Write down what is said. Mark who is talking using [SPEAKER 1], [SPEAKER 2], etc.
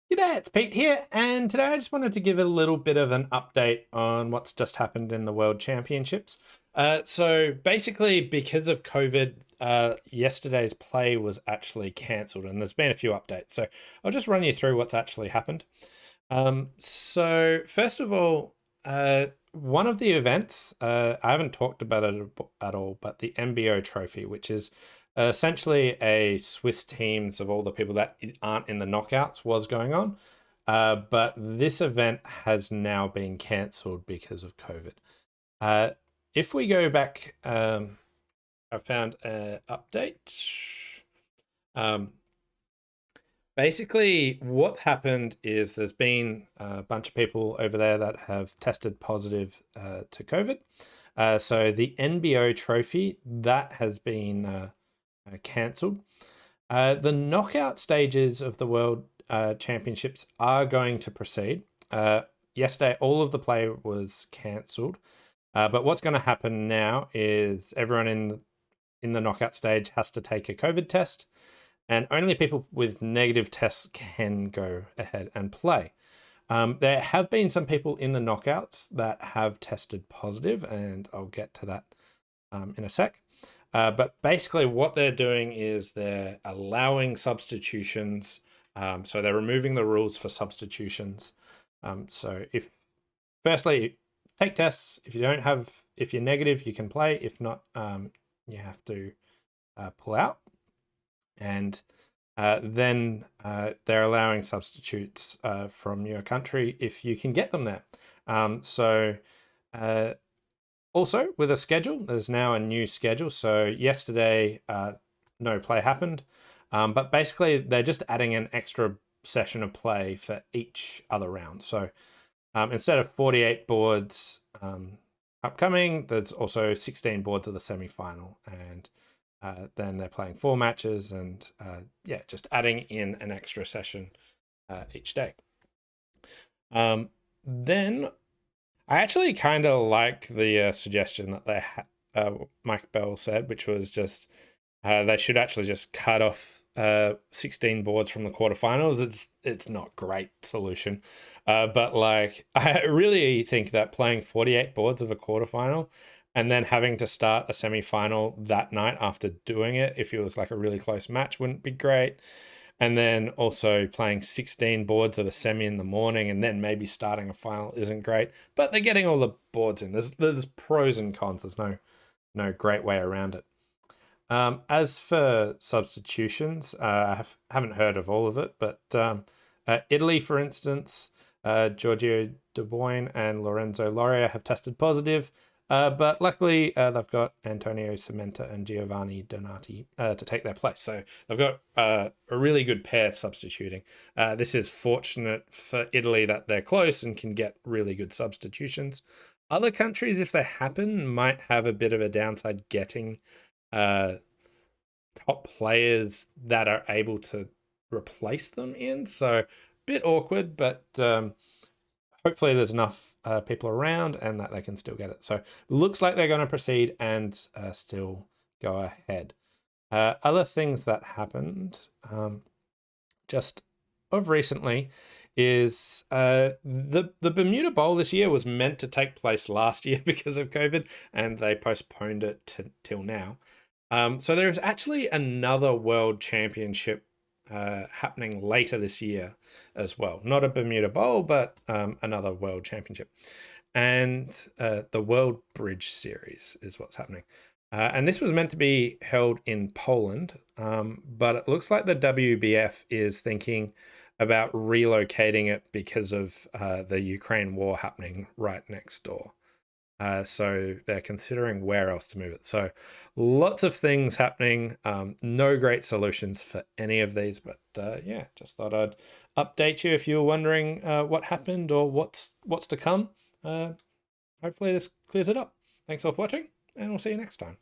[SPEAKER 1] G'day, it's Pete here, and today I just wanted to give a little bit of an update on what's just happened in the World Championships. So basically, because of COVID, yesterday's play was actually cancelled, and there's been a few updates. So I'll just run you through what's actually happened. So first of all, one of the events, I haven't talked about it at all, but the MBO trophy, which is essentially a Swiss teams of all the people that aren't in the knockouts was going on. But this event has now been cancelled because of COVID. If we go back, I found an update. Um, Basically, what's happened is there's been a bunch of people over there that have tested positive to COVID. So the NBO trophy, that has been cancelled. The knockout stages of the World Championships are going to proceed. Yesterday, all of the play was cancelled. But what's going to happen now is everyone in the knockout stage has to take a COVID test, and only people with negative tests can go ahead and play. There have been some people in the knockouts that have tested positive, and I'll get to that in a sec. But basically what they're doing is they're allowing substitutions. So they're removing the rules for substitutions. So firstly, take tests. If you're negative, you can play. If not, you have to pull out. And then they're allowing substitutes from your country if you can get them there. Also, with a schedule, there's now a new schedule. So yesterday, no play happened. But basically, they're just adding an extra session of play for each other round. So instead of 48 boards upcoming, there's also 16 boards of the semi-final. And then they're playing 4 matches and yeah, just adding in an extra session each day. Then I actually kind of like the suggestion that Mike Bell said, which was just they should actually just cut off 16 boards from the quarterfinals. It's not great solution, but like I really think that playing 48 boards of a quarterfinal and then having to start a semi-final that night after doing it, if it was like a really close match, wouldn't be great. And then also playing 16 boards of a semi in the morning and then maybe starting a final isn't great. But they're getting all the boards in. There's pros and cons. There's no great way around it. As for substitutions, I haven't heard of all of it, but Italy, for instance, Giorgio De Boyne and Lorenzo Loria have tested positive. But luckily, they've got Antonio Cimenta and Giovanni Donati to take their place. So they've got a really good pair substituting. This is fortunate for Italy that they're close and can get really good substitutions. Other countries, if they happen, might have a bit of a downside getting top players that are able to replace them in. So a bit awkward, but hopefully there's enough people around and that they can still get it. So looks like they're going to proceed and still go ahead. Other things that happened just of recently is the Bermuda Bowl this year was meant to take place last year because of COVID, and they postponed it till now. So there's actually another World Championship happening later this year as well. Not a Bermuda Bowl, but another World Championship. And the World Bridge Series is what's happening. And this was meant to be held in Poland, but it looks like the WBF is thinking about relocating it because of the Ukraine war happening right next door. So they're considering where else to move it. So lots of things happening. No great solutions for any of these, but yeah, just thought I'd update you if you were wondering what happened or what's to come. Hopefully this clears it up. Thanks all for watching, and we'll see you next time.